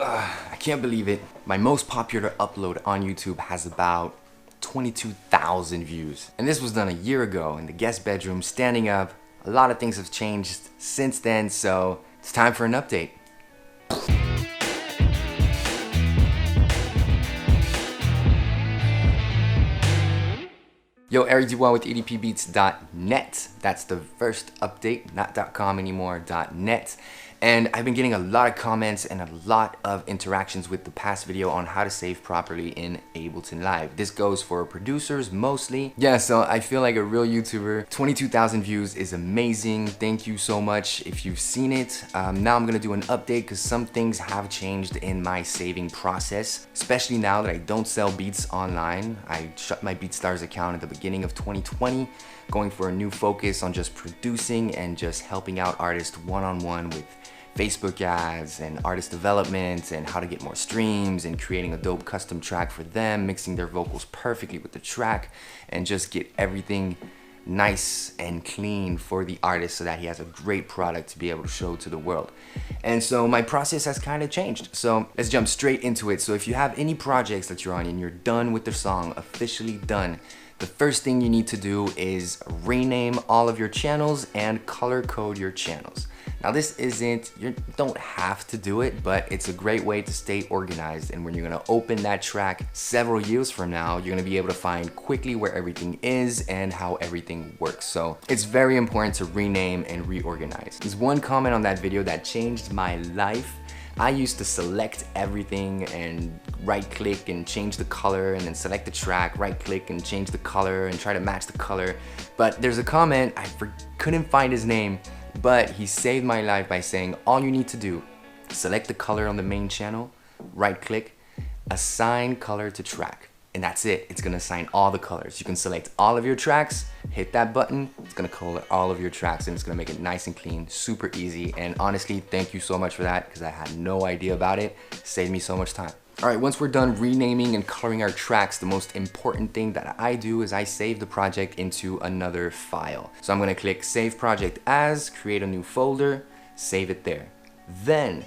I can't believe it. My most popular upload on YouTube has about 22,000 views. And this was done a year ago in the guest bedroom, standing up. A lot of things have changed since then, so it's time for an update. Yo, Eric Dubois with edpbeats.net. That's the first update, not .com anymore, .net. And I've been getting a lot of comments and a lot of interactions with the past video on how to save properly in Ableton Live. This goes for producers mostly. Yeah, so I feel like a real YouTuber. 22,000 views is amazing. Thank you so much if you've seen it. Now I'm gonna do an update because some things have changed in my saving process, especially now that I don't sell beats online. I shut my BeatStars account at the beginning of 2020, going for a new focus on just producing and just helping out artists one-on-one with Facebook ads and artist development and how to get more streams and creating a dope custom track for them, mixing their vocals perfectly with the track and just get everything nice and clean for the artist so that he has a great product to be able to show to the world. And so my process has kind of changed. So let's jump straight into it. So if you have any projects that you're on and you're done with the song, officially done, the first thing you need to do is rename all of your channels and color code your channels. Now this isn't, you don't have to do it, but it's a great way to stay organized. And when you're gonna open that track several years from now, you're gonna be able to find quickly where everything is and how everything works. So it's very important to rename and reorganize. There's one comment on that video that changed my life. I used to select everything and right click and change the color and then select the track, right click and change the color and try to match the color. But there's a comment, couldn't find his name, but he saved my life by saying all you need to do, select the color on the main channel, right click, assign color to track. And that's it, it's gonna assign all the colors. You can select all of your tracks, hit that button, it's gonna color all of your tracks and it's gonna make it nice and clean, super easy. And honestly, thank you so much for that because I had no idea about it. Saved me so much time. All right, once we're done renaming and coloring our tracks, the most important thing that I do is I save the project into another file. So I'm gonna click Save Project As, create a new folder, save it there. Then,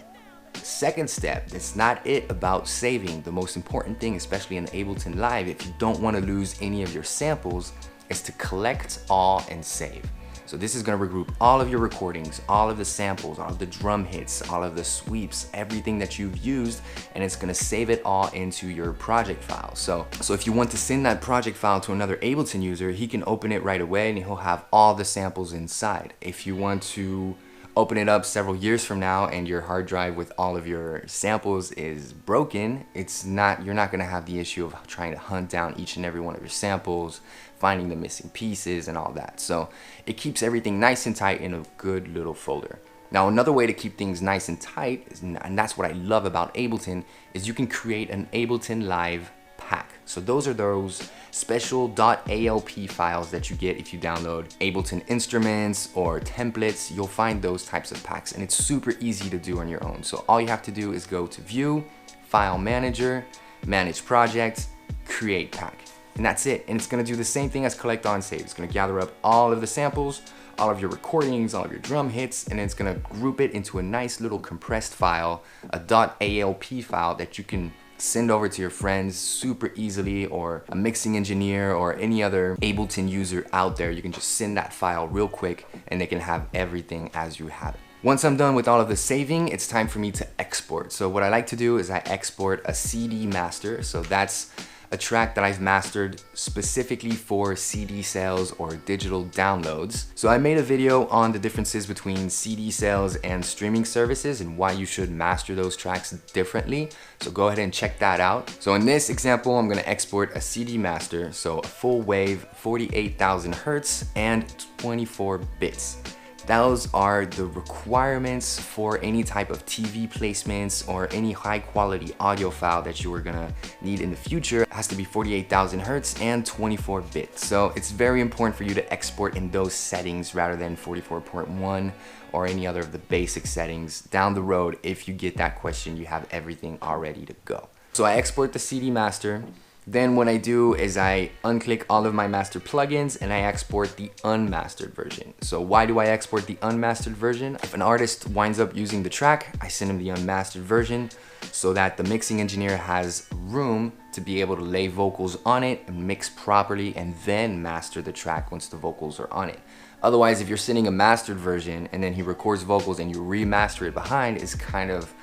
second step, that's not it about saving. The most important thing, especially in Ableton Live, if you don't want to lose any of your samples, is to collect all and save. So this is going to regroup all of your recordings, all of the samples, all of the drum hits, all of the sweeps, everything that you've used, and it's going to save it all into your project file. So if you want to send that project file to another Ableton user, he can open it right away and he'll have all the samples inside. If you want to open it up several years from now and your hard drive with all of your samples is broken, you're not gonna have the issue of trying to hunt down each and every one of your samples, finding the missing pieces and all that. So it keeps everything nice and tight in a good little folder. Now another way to keep things nice and tight, and that's what I love about Ableton, is you can create an Ableton Live pack. So those are those special .alp files that you get if you download Ableton instruments or templates. You'll find those types of packs and it's super easy to do on your own. So all you have to do is go to View, File Manager, Manage Project, Create Pack. And that's it. And it's gonna do the same thing as Collect On Save. It's gonna gather up all of the samples, all of your recordings, all of your drum hits, and it's gonna group it into a nice little compressed file, a .alp file that you can send over to your friends super easily, or a mixing engineer or any other Ableton user out there. You can just send that file real quick and they can have everything as you have it. Once I'm done with all of the saving, it's time for me to export. So what I like to do is I export a CD master. So that's a track that I've mastered specifically for CD sales or digital downloads. So I made a video on the differences between CD sales and streaming services and why you should master those tracks differently. So go ahead and check that out. So in this example, I'm gonna export a CD master, so a full wave, 48,000 hertz and 24 bits. Those are the requirements for any type of TV placements or any high quality audio file that you are gonna need in the future. It has to be 48,000 hertz and 24 bits. So it's very important for you to export in those settings rather than 44.1 or any other of the basic settings. Down the road, if you get that question, you have everything all ready to go. So I export the CD master. Then what I do is I unclick all of my master plugins and I export the unmastered version. So why do I export the unmastered version? If an artist winds up using the track, I send him the unmastered version so that the mixing engineer has room to be able to lay vocals on it and mix properly and then master the track once the vocals are on it. Otherwise, if you're sending a mastered version and then he records vocals and you remaster it behind, it's kind of,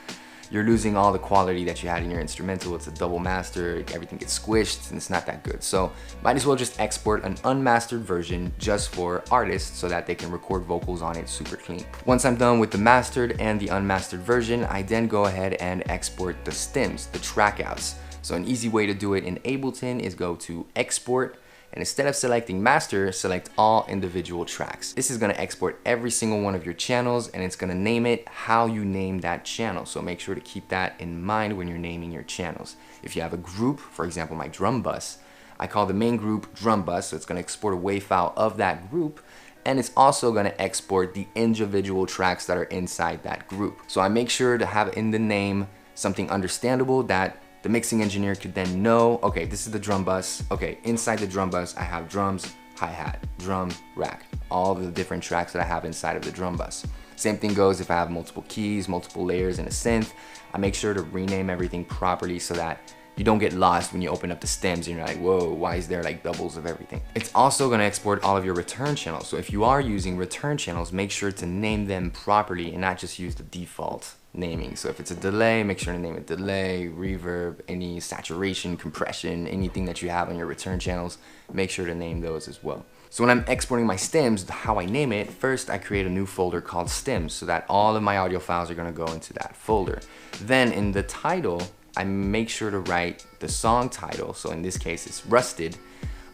you're losing all the quality that you had in your instrumental. It's a double master, everything gets squished and it's not that good. So might as well just export an unmastered version just for artists so that they can record vocals on it super clean. Once I'm done with the mastered and the unmastered version, I then go ahead and export the stems, the track outs. So an easy way to do it in Ableton is go to export, and instead of selecting master, select all individual tracks. This is gonna export every single one of your channels and it's gonna name it how you name that channel. So make sure to keep that in mind when you're naming your channels. If you have a group, for example, my drum bus, I call the main group drum bus, so it's gonna export a WAV file of that group, and it's also gonna export the individual tracks that are inside that group. So I make sure to have in the name something understandable that the mixing engineer could then know, okay, this is the drum bus. Okay, inside the drum bus, I have drums, hi-hat, drum, rack, all the different tracks that I have inside of the drum bus. Same thing goes if I have multiple keys, multiple layers in a synth. I make sure to rename everything properly so that you don't get lost when you open up the stems and you're like, whoa, why is there like doubles of everything? It's also gonna export all of your return channels. So if you are using return channels, make sure to name them properly and not just use the default naming. So if it's a delay, make sure to name it delay, reverb, any saturation, compression, anything that you have on your return channels, make sure to name those as well. So when I'm exporting my stems, how I name it, first I create a new folder called stems so that all of my audio files are gonna go into that folder. Then in the title, I make sure to write the song title. So in this case, it's Rusted,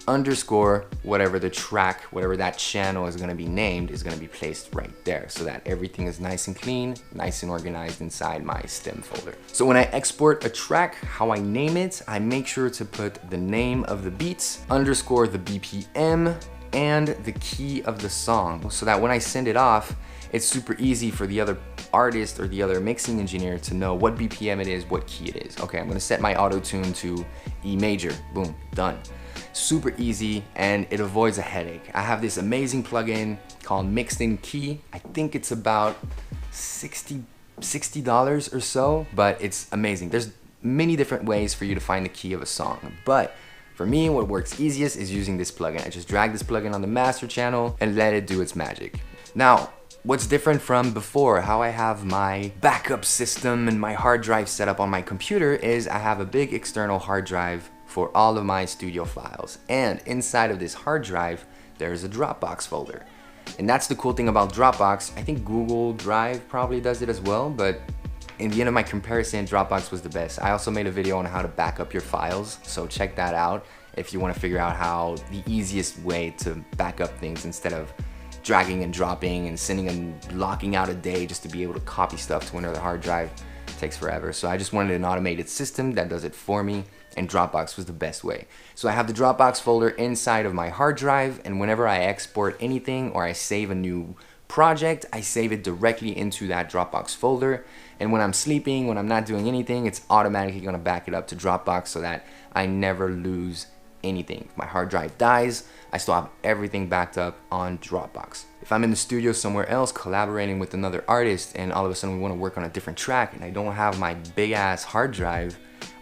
underscore whatever the track, whatever that channel is gonna be named is gonna be placed right there so that everything is nice and clean, nice and organized inside my stem folder. So when I export a track, how I name it, I make sure to put the name of the beats, underscore the BPM, and the key of the song so that when I send it off, it's super easy for the other artist or the other mixing engineer to know what BPM it is, what key it is. Okay, I'm gonna set my auto tune to E major, boom, done. Super easy and it avoids a headache. I have this amazing plugin called Mixed in Key. I think it's about $60 or so, but it's amazing. There's many different ways for you to find the key of a song, but for me, what works easiest is using this plugin. I just drag this plugin on the master channel and let it do its magic. Now, what's different from before, how I have my backup system and my hard drive set up on my computer is I have a big external hard drive for all of my studio files. And inside of this hard drive, there's a Dropbox folder. And that's the cool thing about Dropbox. I think Google Drive probably does it as well, but in the end of my comparison, Dropbox was the best. I also made a video on how to back up your files, so check that out if you want to figure out how the easiest way to back up things instead of dragging and dropping and sending and locking out a day just to be able to copy stuff to another hard drive. It takes forever. So I just wanted an automated system that does it for me, and Dropbox was the best way. So I have the Dropbox folder inside of my hard drive, and whenever I export anything or I save a new project, I save it directly into that Dropbox folder. And when I'm sleeping, when I'm not doing anything, it's automatically gonna back it up to Dropbox so that I never lose anything. If my hard drive dies, I still have everything backed up on Dropbox. If I'm in the studio somewhere else collaborating with another artist and all of a sudden we want to work on a different track and I don't have my big ass hard drive,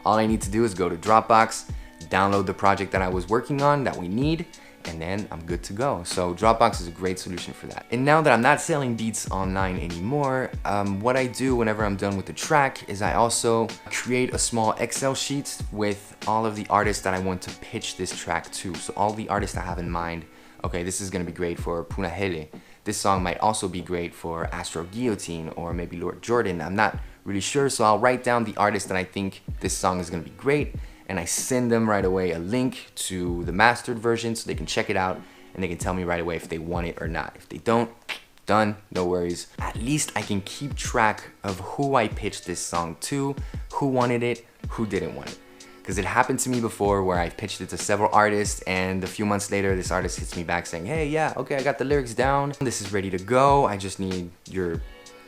all I need to do is go to Dropbox, download the project that I was working on that we need, and then I'm good to go. So Dropbox is a great solution for that. And now that I'm not selling beats online anymore, what I do whenever I'm done with the track is I also create a small Excel sheet with all of the artists that I want to pitch this track to. So all the artists I have in mind, okay, this is gonna be great for Punahele. This song might also be great for Astro Guillotine or maybe Lord Jordan. I'm not really sure, so I'll write down the artists that I think this song is gonna be great, and I send them right away a link to the mastered version so they can check it out and they can tell me right away if they want it or not. If they don't, done, no worries. At least I can keep track of who I pitched this song to, who wanted it, who didn't want it. Because it happened to me before where I pitched it to several artists and a few months later this artist hits me back saying, hey, yeah, okay, I got the lyrics down. This is ready to go. I just need your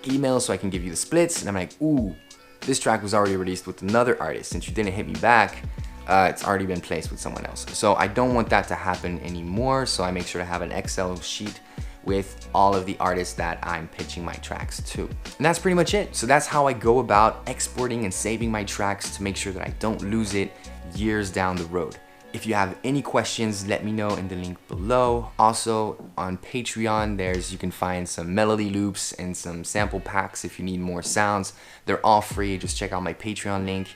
email so I can give you the splits. And I'm like, ooh, this track was already released with another artist. Since you didn't hit me back, it's already been placed with someone else. So I don't want that to happen anymore. So I make sure to have an Excel sheet with all of the artists that I'm pitching my tracks to. And that's pretty much it. So that's how I go about exporting and saving my tracks to make sure that I don't lose it years down the road. If you have any questions, let me know in the link below. Also on Patreon, you can find some melody loops and some sample packs if you need more sounds. They're all free, just check out my Patreon link.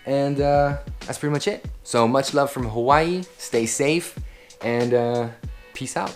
And that's pretty much it. So much love from Hawaii, stay safe, and peace out.